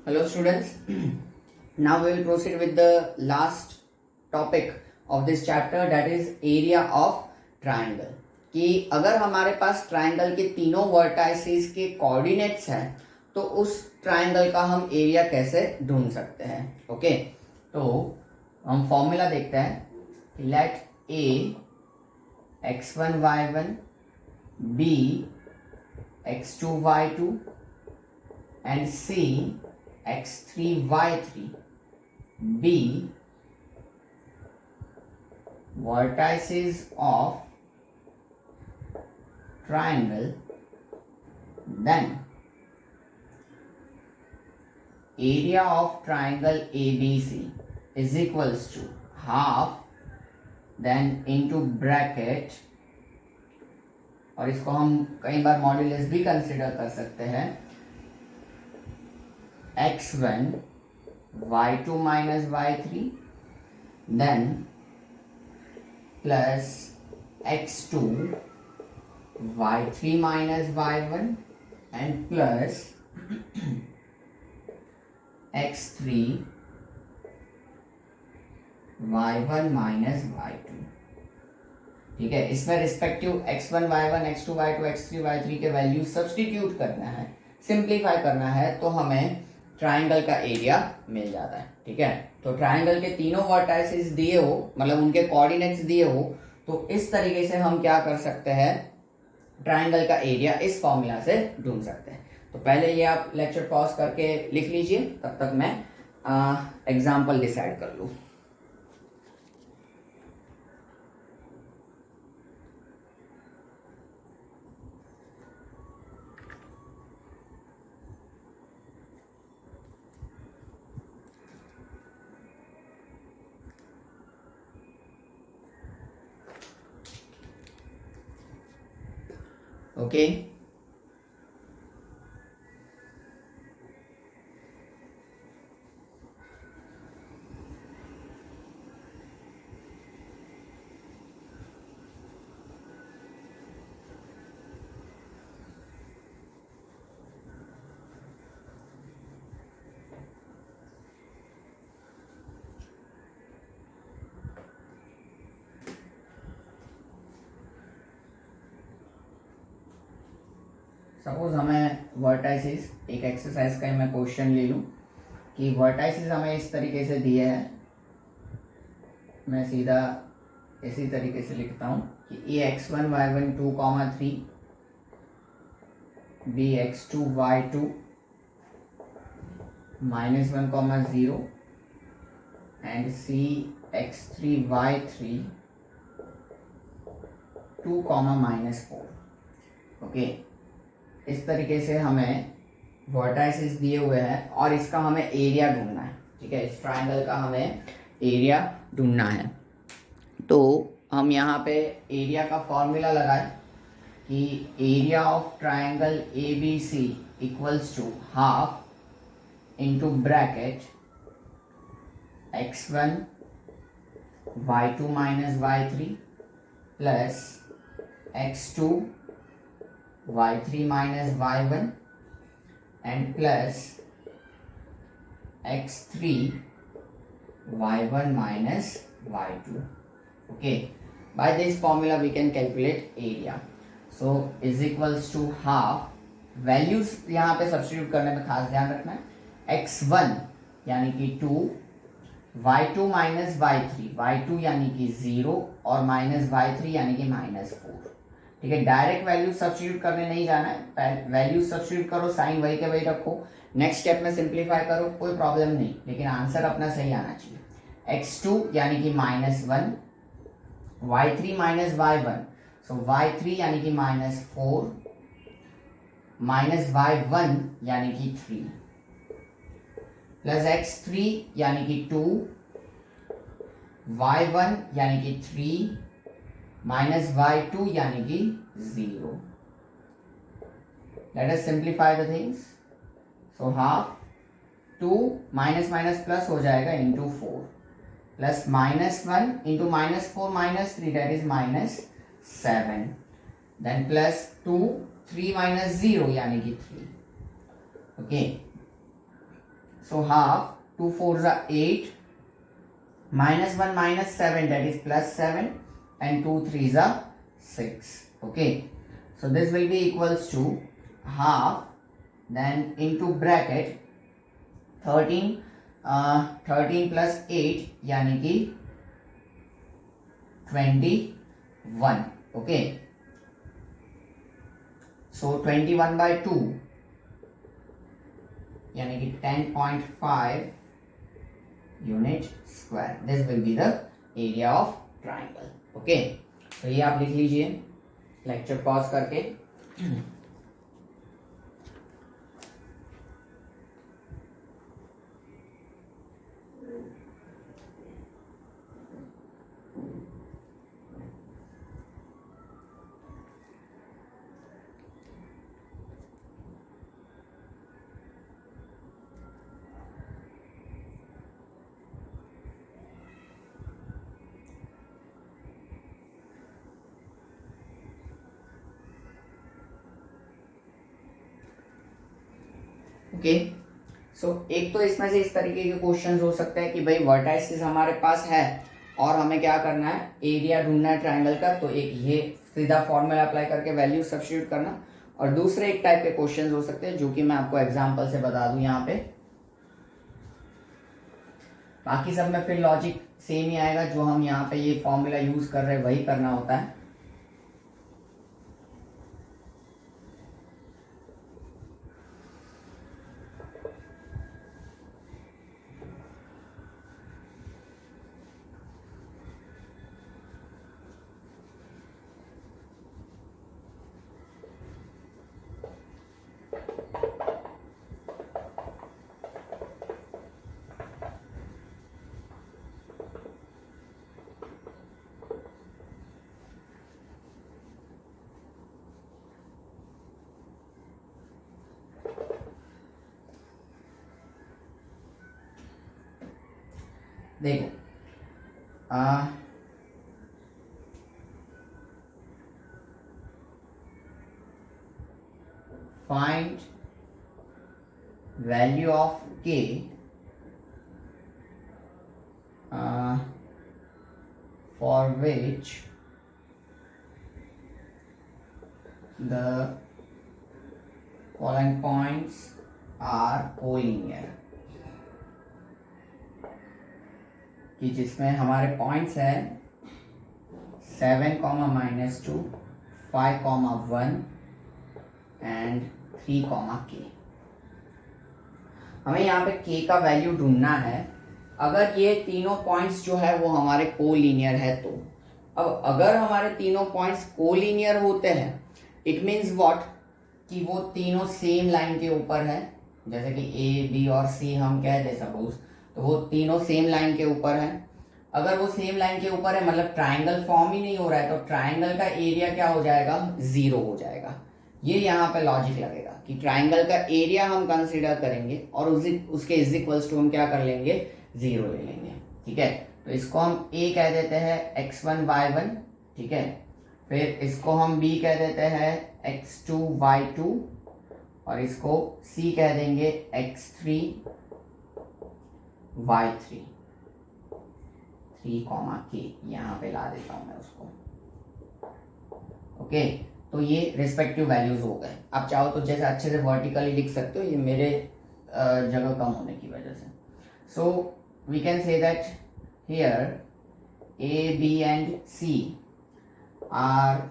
Hello students. Now we will proceed with the last topic of this chapter, that is area of triangle. कि अगर हमारे पास triangle के तीनों vertices के coordinates हैं तो उस ट्राइंगल का हम एरिया कैसे ढूंढ सकते हैं. ओके, तो हम फॉर्मूला देखते हैं. Late A x1 y1 b x2 y2 and c x3 y3 be vertices of triangle, then area of triangle ABC is equals to half, then into bracket, और इसको हम कई बार मॉड्यूलस भी कंसिडर कर सकते हैं, x1 y2 minus y3 then plus x2 y3 minus y1 and plus x3 y1 minus y2. ठीक है, इसमें respective x1 y1 x2 y2 x3 y3 के वैल्यू सब्स्टिट्यूट करना है, सिंप्लीफाई करना है, तो हमें ट्राइंगल का एरिया मिल जाता है. ठीक है, तो ट्राइंगल के तीनों वर्टाइसेस दिए हो, मतलब उनके कोऑर्डिनेट्स दिए हो, तो इस तरीके से हम क्या कर सकते हैं, ट्राइंगल का एरिया इस फॉर्मूला से ढूंढ सकते हैं. तो पहले ये आप लेक्चर पॉज करके लिख लीजिए, तब तक मैं एग्जाम्पल डिसाइड कर लूँ. ओके, सपोज हमें वर्टाइसेस, एक एक्सरसाइज का मैं क्वेश्चन ले लूँ कि वर्टाइसेस हमें इस तरीके से दिए हैं. मैं सीधा इसी तरीके से लिखता हूँ कि ए x1 y1 2, 3 b x2 y2 -1, 0 and c x3 y3 2, -4. Okay, इस तरीके से हमें वर्टाइसेस दिए हुए हैं और इसका हमें एरिया ढूंढना है. ठीक है, इस ट्राइंगल का हमें एरिया ढूंढना है. तो हम यहाँ पे एरिया का फॉर्मूला लगाएं कि area of triangle A B C equals to half into bracket x1 y2 minus y3 plus x2 y3 minus y1 and plus x3 y1 minus y2. Okay, by this formula we can calculate area. So is equals to half, values यहाँ पे substitute करने में खास ध्यान रखना है, x1 यानी कि 2, y2 minus y3, y2 यानी कि 0 और minus y3 यानी कि -4. ठीक है, डायरेक्ट वैल्यू सब्स्टिट्यूट करने नहीं जाना है, वैल्यू सब्स्टिट्यूट करो, साइन वही के वही रखो, नेक्स्ट स्टेप में सिंप्लीफाई करो, कोई प्रॉब्लम नहीं, लेकिन आंसर अपना सही आना चाहिए. x2 यानी कि -1, y3 minus y1, सो y3 यानी कि -4, y1 यानी कि 3 प्लस x3 यानी कि 2, y1 यानी कि 3 -y2 यानी कि 0. Let us simplify the things. So half 2 minus plus हो जाएगा into 4 plus -1 into -4 -3 that is -7 then plus 2 3 -0 यानी कि 3. Okay, So half, 2 4s are 8, minus 1 minus 7, that is plus 7, and 2 3s are 6. Okay, so this will be equals to half, then into bracket 13 plus 8 यानी कि 21. Okay, so 21 by 2 यानी कि 10.5 unit square. This will be the area of triangle. Okay, तो ये आप लिख लीजिए lecture pause करके. ओके, सो एक तो इसमें से इस तरीके के क्वेश्चंस हो सकते हैं कि भाई वर्टाइसिस हमारे पास है और हमें क्या करना है, एरिया ढूंढना है ट्राइंगल का. तो एक ये सीधा फॉर्मूला अप्लाई करके वैल्यू सब्स्टिट्यूट करना. और दूसरे एक टाइप के क्वेश्चंस हो सकते हैं जो कि मैं आपको एग्जांपल से बता दूं यहाँ पे. बाकी सब में फिर लॉजिक सेम ही आएगा. जो हम यहाँ पे ये फॉर्मूला यूज कर रहे हैं वही करना होता है. देखो find value of k for which the following points are collinear. कि जिसमें हमारे पॉइंट्स है 7, -2, 5, 1 एंड 3, k. हमें यहाँ पे k का वैल्यू ढूंढना है. अगर ये तीनों पॉइंट्स जो है वो हमारे कोलिनियर है तो अब अगर हमारे तीनों पॉइंट्स कोलिनियर होते हैं इट मीन्स व्हाट, कि वो तीनों सेम लाइन के ऊपर है. जैसे कि ए बी और सी हम कह दे सपोज, तो वो तीनों सेम लाइन के ऊपर है. अगर वो सेम लाइन के ऊपर है मतलब ट्राइंगल फॉर्म ही नहीं हो रहा है तो ट्राइंगल का एरिया क्या हो जाएगा, 0 हो जाएगा. ये यहाँ पे लॉजिक लगेगा कि ट्राइंगल का एरिया हम कंसीडर करेंगे और उसके इज इक्वल्स टू हम क्या कर लेंगे, 0 ले लेंगे. ठीक है, तो इसको हम a कह देते हैं x1 y1. ठीक है, फिर इसको हम b कह देते हैं x2 y2 और इसको c कह देंगे x3 y3. 3, k यहाँ पे ला देता हूं मैं उसको. ओके, तो ये रिस्पेक्टिव वैल्यूज हो गए. आप चाहो तो जैसे अच्छे से वर्टिकली लिख सकते हो, ये मेरे जगह कम होने की वजह से. So we can say that here a b and c are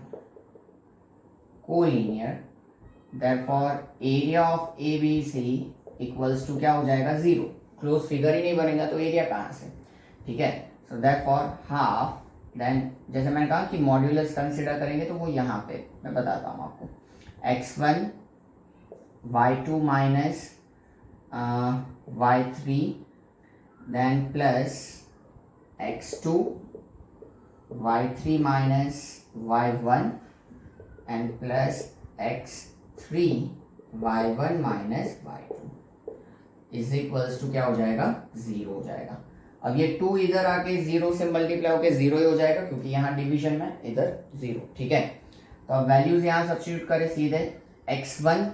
collinear, therefore area of abc equals to क्या हो जाएगा, 0. क्लोज फिगर ही नहीं बनेगा तो एरिया कहाँ से. ठीक है, सो therefore हाफ. देन जैसे मैंने कहा कि मॉड्यूलस कंसिडर करेंगे तो वो यहाँ पे मैं बताता हूँ आपको. x1 y2 minus y3 then plus x2 y3 minus y1 and plus x3 y1 minus y2 is equals to क्या हो जाएगा, 0 हो जाएगा. अब ये 2 इधर आके 0 से मल्टीप्लाई होके 0 ही हो जाएगा क्योंकि यहाँ डिवीजन में इधर 0. ठीक है, तो अब वैल्यूज यहाँ सब्स्टिट्यूट करें सीधे. x1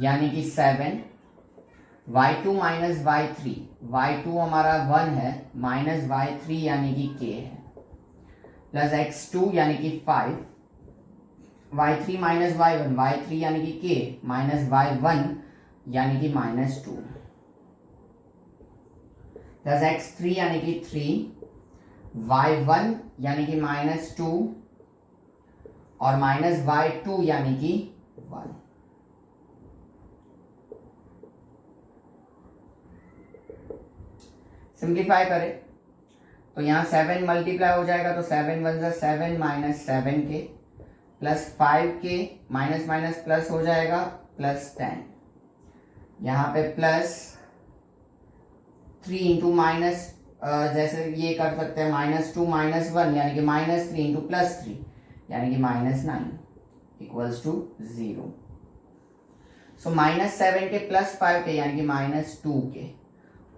यानी कि 7, y2 माइनस y3, y2 हमारा 1 है माइनस y3 यानी कि k है, प्लस x2 यानी कि 5, y3 माइनस y1, y3 यानी कि k माइनस y1 यानी कि -2, प्लस x3 यानी कि 3, y1 यानी कि -2 और माइनस y2 यानी कि 1। सिंप्लीफाई करें तो यहाँ 7 मल्टीप्लाई हो जाएगा तो 7 one 7 minus 7k plus 5k minus minus plus हो जाएगा प्लस 10, यहाँ पे प्लस 3 इंटू माइनस, जैसे ये कर सकते हैं -2 -1 यानी कि -3 इंटू +3 यानी कि -9 equals to 0। So -7k plus 5k यानी कि -2k,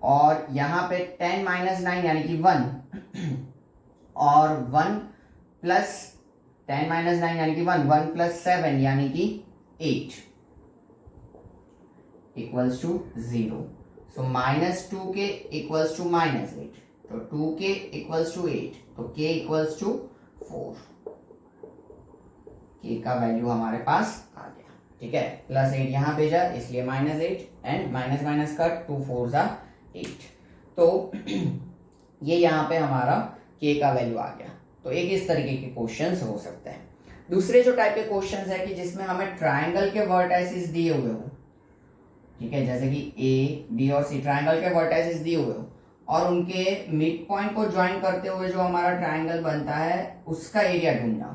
और यहाँ पे 10 माइनस 9 यानी कि 1 और 1 प्लस 10 माइनस 9 यानी कि 1 प्लस 7 यानी कि 8 equals to 0। So -2k equals to -8, तो 2k इक्वल्स टू 8, तो k इक्वल्स टू 4, k का वैल्यू हमारे पास आ गया। ठीक है, प्लस 8 यहाँ भेजा इसलिए -8 एंड माइनस माइनस कट 2 4 जा 8, तो ये यहाँ पे हमारा k का वैल्यू आ गया। तो एक इस तरीके के क्वेश्चंस हो सकते हैं। दूसरे जो टाइप के क्वेश्चंस है कि जिसमें हमें ट्रायंगल के वर्टाइसिस दिए हुए हो, ठीक है, जैसे कि ए बी और सी ट्रायंगल के वर्टाइसिस दिए हुए हो और उनके मिड पॉइंट को ज्वाइन करते हुए जो हमारा ट्रायंगल बनता है उसका एरिया ढूंढना हो,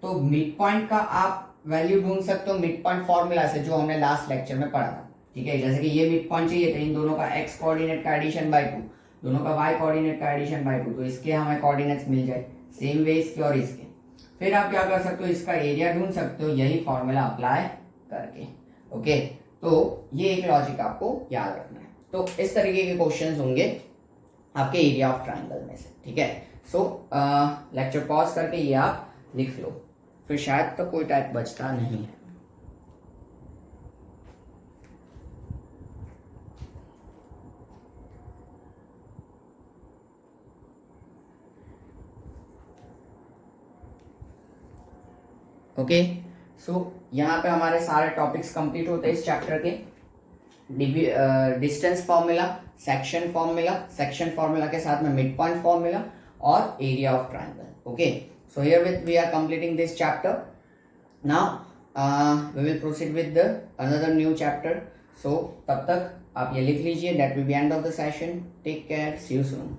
तो मिड पॉइंट का आप वैल्यू ढूंढ सकते हो मिड पॉइंट फॉर्मूला से जो हमने लास्ट लेक्चर में पढ़ा था। ठीक है, जैसे कि ये मिड पॉइंट चाहिए था, इन दोनों का x कोऑर्डिनेट का एडिशन बाय 2, दोनों का y कोऑर्डिनेट का एडिशन बाय 2, तो इसके हमें कोऑर्डिनेट्स मिल जाए सेम वे इसके और इसके। फिर आप क्या कर सकते हो, इसका एरिया ढूंढ सकते हो यही फॉर्मूला अप्लाई करके। ओके, तो ये एक लॉजिक आपको याद रखना है। तो इस तरीके के क्वेश्चंस होंगे आपके एरिया ऑफ ट्रायंगल में से। ठीक है, सो लेक्चर पॉज करके ये आप लिख लो, फिर शायद तो कोई टाइप बचता नहीं है। ओके, सो यहाँ पे हमारे सारे टॉपिक्स कंप्लीट होते हैं इस चैप्टर के। Distance formula, section formula, section formula के साथ में मिड पॉइंट फॉर्मूला और area of triangle. Okay, so here with we are completing this chapter. Now we will proceed with the another new chapter. So तब तक आप ये लिख लीजिए, that will be end of the session. Take care, see you soon.